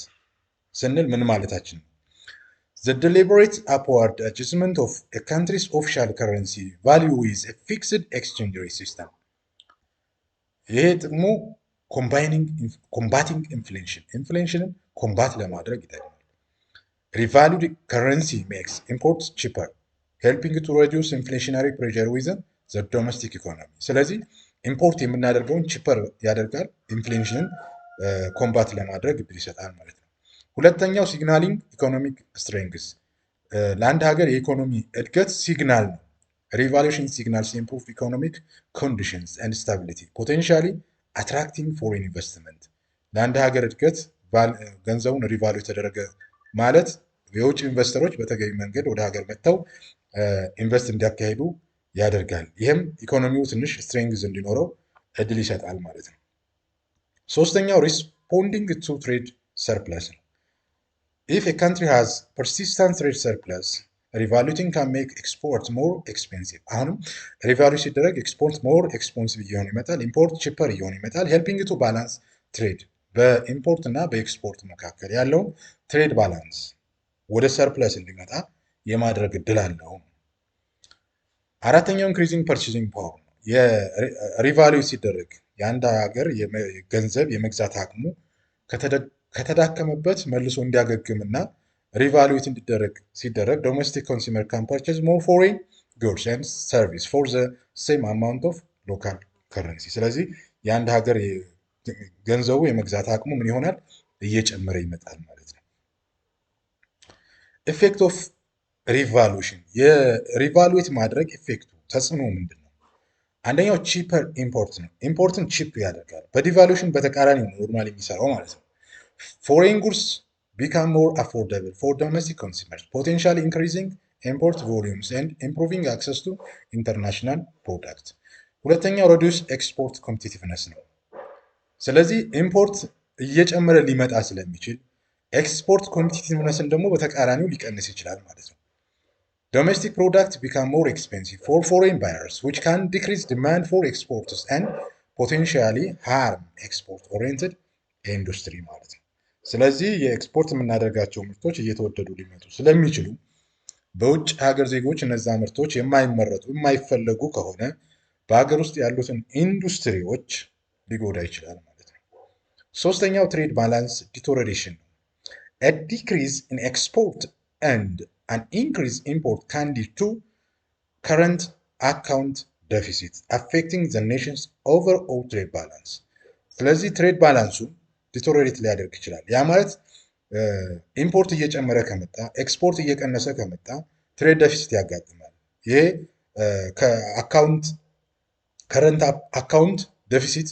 ስንል ምን ማለታችን ነው? The deliberate upward adjustment of a country's official currency value with a fixed exchange rate system. ይሄ ጥቅሙ ኮምባቲንግ ኢንፍሌሽንን ኮምባት ለማድረግ ይጠቅማል። ሪቫሉድ ከረንሲ ሜክስ ኢምፖርትስ ቺፐር ሄልፒንግ ቱ ሬዲዩስ ኢንፍሌሽናሪ ፕሬሸር ዊዝን ዘ ዶሜስቲክ ኢኮኖሚ። ስለዚህ ኢምፖርት የምናደርገውን ቺፐር ያደርጋል፣ ኢንፍሌሽንን ኮምባት ለማድረግ እድል ይሰጣል ማለት ነው። ሁለተኛው ሲግናሊንግ ኢኮኖሚክ ስትሬንግዝ ለአንድ ሀገር የኢኮኖሚ እድገት ሲግናል ነው። ሪቫሉሽን ሲግናልስ ኢምፕሩቭ ኢኮኖሚክ ኮንዲሽንስ ኤንድ ስታቢሊቲ ፖቴንሻሊ አትራክቲንግ ፎሬን ኢንቨስትመንት ለአንድ ሀገር እድገት ገንዘቡን ሪቫሉ የተደረገ ማለት የውጭ ኢንቨስተሮች በተገቢ መንገድ ወደ ሀገር መጥተው ኢንቨስት እንዲያካሂዱ ያደርጋል። ይህም ኢኮኖሚው ትንሽ ስትሬንግዝ እንዲኖረው እድል ይሰጣል ማለት ነው። ሶስተኛው ሪስፖንዲንግ ቱ ትሬድ ሰርፕለስ ነው። ኢፍ ኤ ካንትሪ ሃዝ ፐርሲስታንት ትሬድ ሰርፕለስ ሪቫሉቲንግ ካን ሜክ ኤክስፖርት ሞር ኤክስፔንሲቭ። አሁንም ሪቫሉ ሲደረግ ኤክስፖርት ሞር ኤክስፔንሲቭ እየሆነ ይመጣል፣ ኢምፖርት ቺፐር እየሆነ ይመጣል። ሄልፒንግ ቱ ባላንስ ትሬድ በኢምፖርት እና በኤክስፖርት መካከል ያለውን ትሬድ ባላንስ ወደ ሰርፕለስ እንዲመጣ የማድረግ እድል አለው። አራተኛው ኢንክሪዚንግ ፐርቼዚንግ ፓወር ነው። የሪቫሉ ሲደረግ የአንድ ሀገር ገንዘብ የመግዛት አቅሙ ከተዳከመበት መልሶ እንዲያገግምና ሪቫሉዌት እንዲደረግ ሲደረግ ዶሜስቲክ ኮንሱመር ካን ፐርቼዝ ሞር ፎሬን ጉድስ ኤንድ ሰርቪስ ፎር ዘ ሴም አማውንት ኦፍ ሎካል ከረንሲ። ስለዚህ የአንድ ሀገር ገንዘቡ የመግዛት አቅሙ ምን ይሆናል? እየጨመረ ይመጣል ማለት ነው። ኢፌክት ኦፍ ሪቫሉሽን የሪቫሉዌት ማድረግ ኢፌክቱ ተጽዕኖ ምንድን ነው? አንደኛው ቺፐር ኢምፖርት ነው። ኢምፖርትን ቺፕ ያደርጋል። በዲቫሉሽን በተቃራኒ ነው ኖርማል የሚሰራው ማለት ነው። ፎሬን ጉድስ become more affordable for domestic consumers, potentially increasing import volumes and improving access to international products. ሁለተኛው reduce export competitiveness ነው። ስለዚህ ኢምፖርት እየጨመረ ሊመጣ ስለሚችል ኤክስፖርት ኮምፒቲቲቭነስን ደግሞ በተቃራኒው ሊቀንስ ይችላል ማለት ነው። domestic products become more expensive for foreign buyers, which can decrease demand for exporters and potentially harm export oriented industry ማለት ነው። ስለዚህ የኤክስፖርት የምናደርጋቸው ምርቶች እየተወደዱ ሊመጡ ስለሚችሉ በውጭ ሀገር ዜጎች እነዛ ምርቶች የማይመረጡ የማይፈለጉ ከሆነ በሀገር ውስጥ ያሉትን ኢንዱስትሪዎች ሊጎዳ ይችላል ማለት ነው። ሶስተኛው ትሬድ ባላንስ ዲቶሬሽን ነው። A decrease in export and an increase in import can lead to current account deficit, affecting the nation's overall trade balance. ስለዚህ ትሬድ ባላንሱ ዲቶሬት ሊያደርግ ይችላል። ያ ማለት ኢምፖርት እየጨመረ ከመጣ ኤክስፖርት እየቀነሰ ከመጣ ትሬድ ደፊሲት ያጋጥማል። ይሄ ከረንት አካውንት ደፊሲት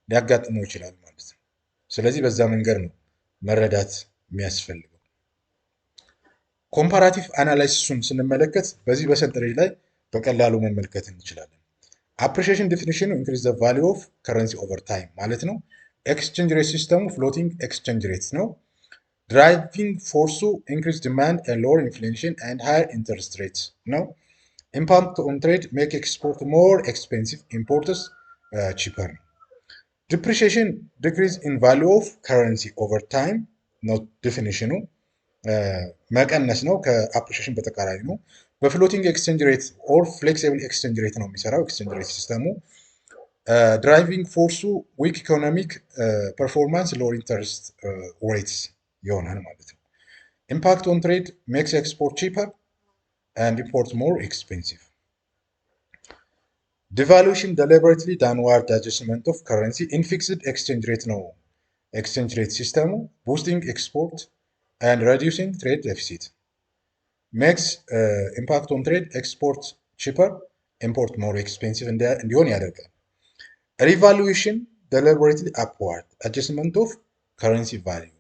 ሊያጋጥመው ይችላል ማለት ነው። ስለዚህ በዛ መንገድ ነው መረዳት የሚያስፈልገው። ኮምፓራቲቭ አናላይሲሱን ስንመለከት በዚህ በሰንጠረዥ ላይ በቀላሉ መመልከት እንችላለን። አፕሪሺዬሽን ዲፊኒሽኑ ኢንክሪዝ ዘ ቫሊዩ ኦፍ ከረንሲ ኦቨር ታይም ማለት ነው። ኤክስቼንጅ ሬት ሲስተሙ ፍሎቲንግ ኤክስቼንጅ ሬት ነው። ድራይቪንግ ፎርሱ ኢንክሪዝ ዲማንድ ኤንድ ሎወር ኢንፍሌሽን ኤንድ ሃየር ኢንተረስት ሬት ነው። ኢምፓክት ኦን ትሬድ ሜክ ኤክስፖርት ሞር ኤክስፔንሲቭ ኢምፖርትስ ቺፐር ነው። ዲፕሪሺዬሽን ዲክሪዝ ኢን ቫሊዩ ኦፍ ከረንሲ ኦቨር ታይም ነው ዲፊኒሽኑ መቀነስ ነው። ከአፕሪሺዬሽን በተቃራኒ ነው። በፍሎቲንግ ኤክስቼንጅ ሬት ኦር ፍሌክሲብል ኤክስቼንጅ ሬት ነው የሚሰራው ኤክስቼንጅ ሬት ሲስተሙ። ድራይቪንግ ፎርሱ ዊክ ኢኮኖሚክ ፐርፎርማንስ ሎር ኢንተረስት ሬትስ ይሆናል ማለት ነው። ኢምፓክት ኦን ትሬድ ሜክስ ኤክስፖርት ቺፐር ኤንድ ኢምፖርት ሞር ኤክስፔንሲቭ። ዲቫሉሽን ደሊበሬትሊ ዳውንዋርድ አጀስትመንት ኦፍ ከረንሲ ኢን ፊክስድ ኤክስቼንጅ ሬት ነው ኤክስቼንጅ ሬት ሲስተሙ። ቦosting export and reducing trade deficit makes impact on trade export cheaper import more expensive እንዲሆን ያደርጋል። ሪቫሉዌሽን deliberately upward adjustment of currency value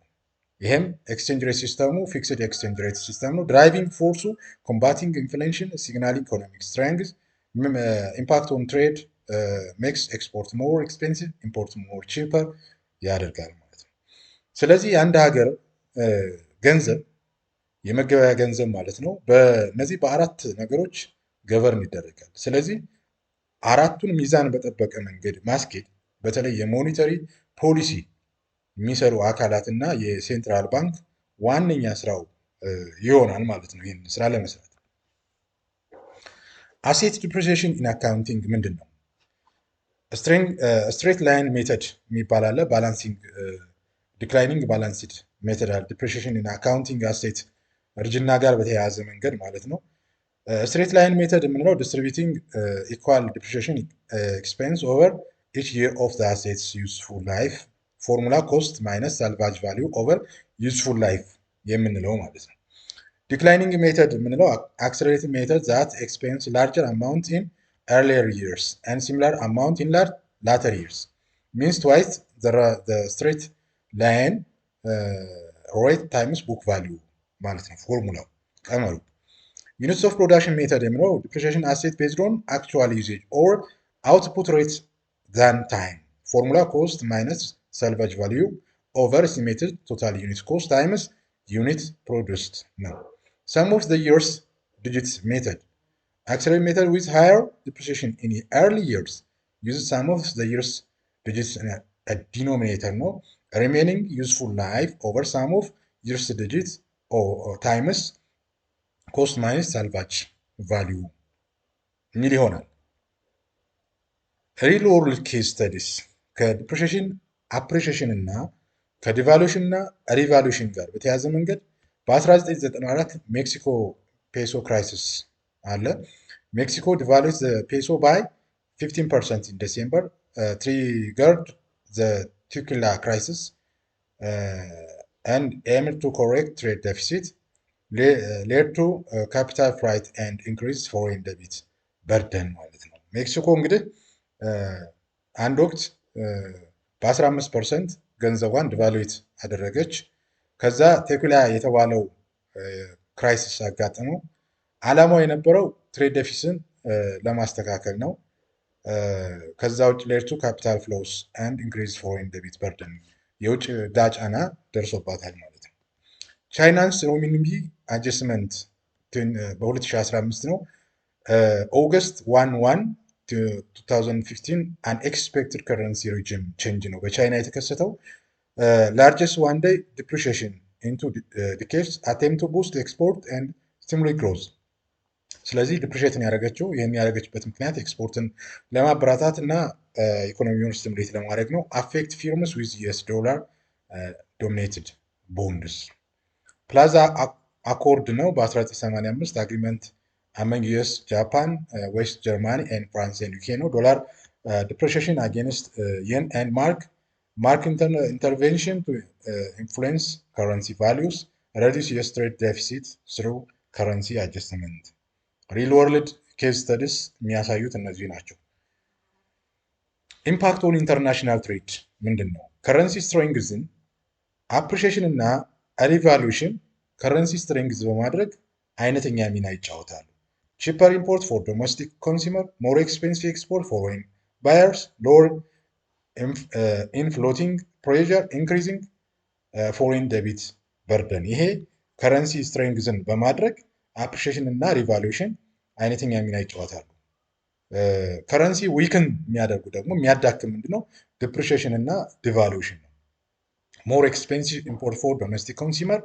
ይህም ኤክስቼንጅ ሬት ሲስተሙ ፊክስድ ኤክስቼንጅ ሬት ሲስተም ነው። ድራይቪንግ ፎርሱ ኮምባቲንግ ኢንፍሌሽን ሲግናሊንግ ኢኮኖሚክ ስትሬንግዝ ኢምፓክት ኦን ትሬድ ሜክስ ኤክስፖርት ሞር ኤክስፔንሲቭ ኢምፖርት ሞር ቺፐር ያደርጋል ማለት ነው። ስለዚህ የአንድ ሀገር ገንዘብ የመገበያ ገንዘብ ማለት ነው በእነዚህ በአራት ነገሮች ገቨርን ይደረጋል። ስለዚህ አራቱን ሚዛን በጠበቀ መንገድ ማስኬድ በተለይ የሞኔተሪ ፖሊሲ የሚሰሩ አካላት እና የሴንትራል ባንክ ዋነኛ ስራው ይሆናል ማለት ነው። ይህን ስራ ለመስራት አሴት ዲፕሪሲዬሽን ኢን አካውንቲንግ ምንድን ነው? ስትሬት ላይን ሜተድ የሚባል አለ። ባላንሲንግ ዲክላይኒንግ ባላንስድ ሜተድ አለ። ዲፕሪሲዬሽን ኢን አካውንቲንግ አሴት እርጅና ጋር በተያያዘ መንገድ ማለት ነው። ስትሬት ላይን ሜተድ የምንለው ዲስትሪቢዩቲንግ ኢኳል ዲፕሪሲዬሽን ኤክስፔንስ ኦቨር ኢች ይር ኦፍ ዘ አሴትስ ዩስፉል ላይፍ ፎርሙላ ኮስት ማይነስ ሳልቫጅ ቫሊዩ ኦቨር ዩዝፉል ላይፍ የምንለው ማለት ነው። ዲክላይኒንግ ሜተድ የምንለው አክሰለሬቲንግ ሜተድ ዛት ኤክስፔንስ ላርጀር አማውንት ኢን ኤርሊየር ይርስ ኤንድ ሲሚላር አማውንት ኢን ላተር ይርስ ሚንስ ትዋይስ ዘ ስትሬት ላይን ሬት ታይምስ ቡክ ቫሊዩ ማለት ነው ፎርሙላው ቀመሩ። ዩኒትስ ኦፍ ፕሮዳክሽን ሜተድ የምለው ዲፕሪሺዬሽን አሴት ቤዝድ ኦን አክቹዋል ዩዜጅ ኦር አውትፑት ሬት ዛን ታይም ፎርሙላ ኮስት ማይነስ ሳልቫጅ ቫሊዩ ኦቨር ኤስቲሜትድ ቶታል ዩኒት ኮስት ታይምስ ዩኒት ፕሮዱስድ ነው። ሰም ኦፍ ዘ ይርስ ዲጂትስ ሜተድ accelerated method with higher depreciation in early years uses some of the years digits in a denominator no remaining useful life over some of years digits or times cost minus salvage value የሚል ይሆናል። ሪል ወርልድ ኬስ ስተዲስ ከዲፕሪሺዬሽን አፕሪሺዬሽን እና ከዲቫሉሽን እና ሪቫሉሽን ጋር በተያያዘ መንገድ በ1994 ሜክሲኮ ፔሶ ክራይሲስ አለ። ሜክሲኮ devalued the peso by 15% in December, triggered the Tequila crisis, and aimed to correct trade deficit, led to capital flight and increased foreign debt burden ማለት ነው። ሜክሲኮ እንግዲህ አንድ ወቅት በ15% ገንዘቧን ዲቫሉዌት አደረገች። ከዛ ቴኩላ የተባለው ክራይሲስ አጋጠመው። ዓላማው የነበረው ትሬድ ዴፊሲትን ለማስተካከል ነው። ከዛ ውጭ ሌርቱ ካፒታል ፍሎውስ አንድ ኢንክሪዝ ፎሬን ዴቢት በርደን የውጭ ዕዳ ጫና ደርሶባታል ማለት ነው። ቻይናንስ ሮሚንቢ አጀስትመንት በ2015 ነው። ኦገስት 1 2015 አን ኤክስፔክትድ ከረንሲ ሪጅም ቼንጅ ነው በቻይና የተከሰተው። ላርጀስት ዋን ዴይ ዲፕሪሺዬሽን ኢንቱ ዲኬድስ አቴምፕት ቱ ቡስት ኤክስፖርት ኤንድ ስቲሙሌት ግሮዝ። ስለዚህ ዲፕሪሺዬትን ያደረገችው ይህን ያደረገችበት ምክንያት ኤክስፖርትን ለማበረታታት እና ኢኮኖሚውን ስቲሙሌት ለማድረግ ነው። አፌክት ፊርምስ ዊዝ ዩኤስ ዶላር ዶሚኔትድ ቦንድስ። ፕላዛ አኮርድ ነው በ1985 አግሪመንት አመንግ ዩኤስ ጃፓን ዌስት ጀርማኒ ኤንድ ፍራንስ ኤንድ ዩኬ ነው። ዶላር ዲፕሪሺዬሽን አጌንስት የን ኤንድ ማርክ ኢንተርቬንሽን ቱ ኢንፍሉዌንስ ከረንሲ ቫሊዩስ reduce US trade deficit through currency adjustment. ሪል ወርልድ ኬዝ ስተዲስ የሚያሳዩት እነዚህ ናቸው። ኢምፓክት ኦን ኢንተርናሽናል ትሬድ ምንድን ነው? ከረንሲ ስትሬንግዝን አፕሪሺዬሽን እና ሪቫሉሽን ከረንሲ ስትሬንግዝ በማድረግ አይነተኛ ሚና ይጫወታሉ። ቺፐር ኢምፖርት ፎር ዶሜስቲክ ኮንሱመር፣ ሞር ኤክስፔንሲቭ ኤክስፖርት ፎር ፎሬን ባየርስ፣ ሎወር ኢን ፍሎቲንግ ፕሬዠር ኢንክሪዚንግ ፎሬን ዴቢት በርደን። ይሄ ከረንሲ ስትሬንግዝን በማድረግ አፕሪሺዬሽን እና ሪቫሉሽን አይነተኛ ሚና ይጫወታሉ። ከረንሲ ዊክን የሚያደርጉ ደግሞ የሚያዳክም ምንድነው? ዲፕሪሺዬሽን እና ዲቫሉሽን ነው። ሞር ኤክስፔንሲቭ ኢምፖርት ፎር ዶሜስቲክ ኮንሱመር፣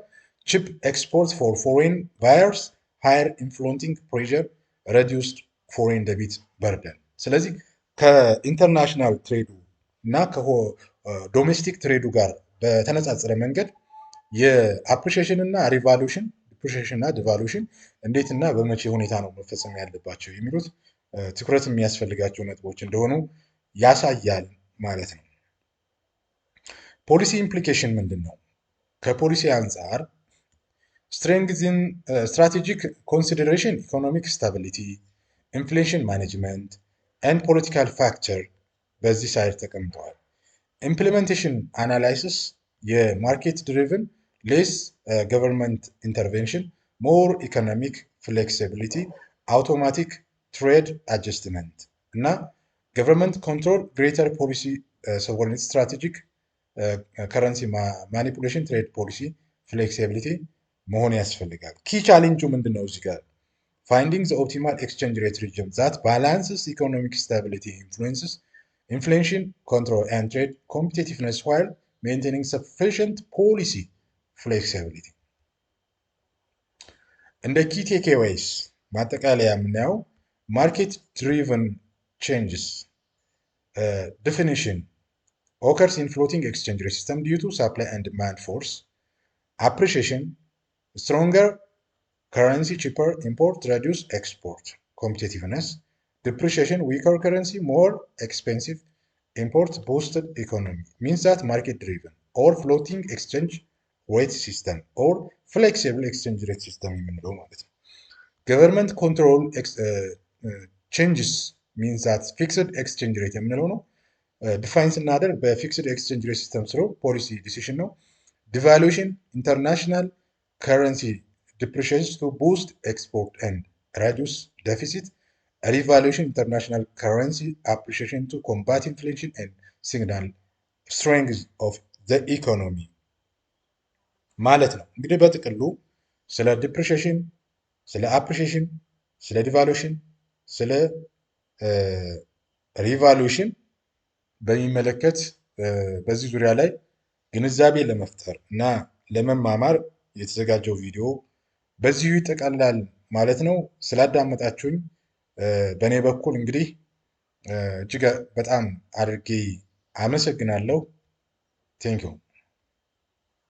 ቺፕ ኤክስፖርት ፎር ፎሬን ባየርስ፣ ሃየር ኢንፍሎቲንግ ፕሬዠር፣ ሬዲዩስድ ፎሬን ዴቢት በርደን። ስለዚህ ከኢንተርናሽናል ትሬዱ እና ከዶሜስቲክ ትሬዱ ጋር በተነጻጸረ መንገድ የአፕሪሺዬሽን እና ሪቫሉሽን ዲፕሪሺዬሽን እና ዲቫሉሽን እንዴት እና በመቼ ሁኔታ ነው መፈጸም ያለባቸው የሚሉት ትኩረት የሚያስፈልጋቸው ነጥቦች እንደሆኑ ያሳያል ማለት ነው። ፖሊሲ ኢምፕሊኬሽን ምንድን ነው? ከፖሊሲ አንጻር ስትሬንግዝን ስትራቴጂክ ኮንሲደሬሽን ኢኮኖሚክ ስታቢሊቲ፣ ኢንፍሌሽን ማኔጅመንት ኤንድ ፖለቲካል ፋክተር በዚህ ሳይድ ተቀምጠዋል። ኢምፕሊሜንቴሽን አናላይሲስ የማርኬት ድሪቭን ሌስ ገቨርንመንት ኢንተርቬንሽን፣ ሞር ኢኮኖሚክ ፍሌክሲቢሊቲ፣ አውቶማቲክ ትሬድ አጀስትመንት እና ገቨርንመንት ኮንትሮል፣ ግሬተር ፖሊሲ ሶቨሬኒቲ፣ ስትራቴጂክ ከረንሲ ማኒፑሌሽን፣ ትሬድ ፖሊሲ ፍሌክሲቢሊቲ መሆን ያስፈልጋል። ኪ ቻሌንጁ ምንድን ነው? እዚህ ጋር ፋይንዲንግ ዘ ኦፕቲማል ኤክስቼንጅ ሬት ሪጅም ዛት ባላንስስ ኢኮኖሚክ ስታቢሊቲ ኢንፍሉዌንስስ ኢንፍሌሽን ኮንትሮል ኤንድ ትሬድ ኮምፒቲቲቭነስ ዋይል ሜንቴኒንግ ሰፊሽንት ፖሊሲ ፍሌክሲቢሊቲ። እንደ ኪ ቴክአዌይስ ማጠቃለያ የምናየው ማርኬት ድሪቨን ቼንጅስ ዲፊኒሽን occurs in floating exchange rate system due to supply and demand force. Appreciation, stronger currency, cheaper import, reduce export competitiveness. Depreciation, weaker currency, more expensive import boosted economy means that market driven or floating exchange rate system or flexible exchange rate system የምንለው ማለት ነው። government control changes means that fixed exchange rate የምንለው ነው። ዲፋይን ስናደርግ በፊክስድ ኤክስቼንጅ ሬት ሲስተም ስር ፖሊሲ ዲሲሽን ነው። ዲቫሉዌሽን ኢንተርናሽናል ከረንሲ ዲፕሪሺዬሽን ቱ ቡስት ኤክስፖርት ኤንድ ሬዱስ ዴፊሲት ሪቫሉዌሽን ኢንተርናሽናል ከረንሲ አፕሪሺዬሽን ቱ ኮምባት ኢንፍሌሽን ኤንድ ሲግናል ስትሬንግዝ ኦፍ ዘ ኢኮኖሚ ማለት ነው። እንግዲህ በጥቅሉ ስለ ዲፕሪሺዬሽን፣ ስለ አፕሪሺዬሽን፣ ስለ ዲቫሉዌሽን፣ ስለ ሪቫሉዌሽን በሚመለከት በዚህ ዙሪያ ላይ ግንዛቤ ለመፍጠር እና ለመማማር የተዘጋጀው ቪዲዮ በዚሁ ይጠቃልላል ማለት ነው። ስላዳመጣችሁኝ በእኔ በኩል እንግዲህ እጅግ በጣም አድርጌ አመሰግናለሁ። ቴንኪው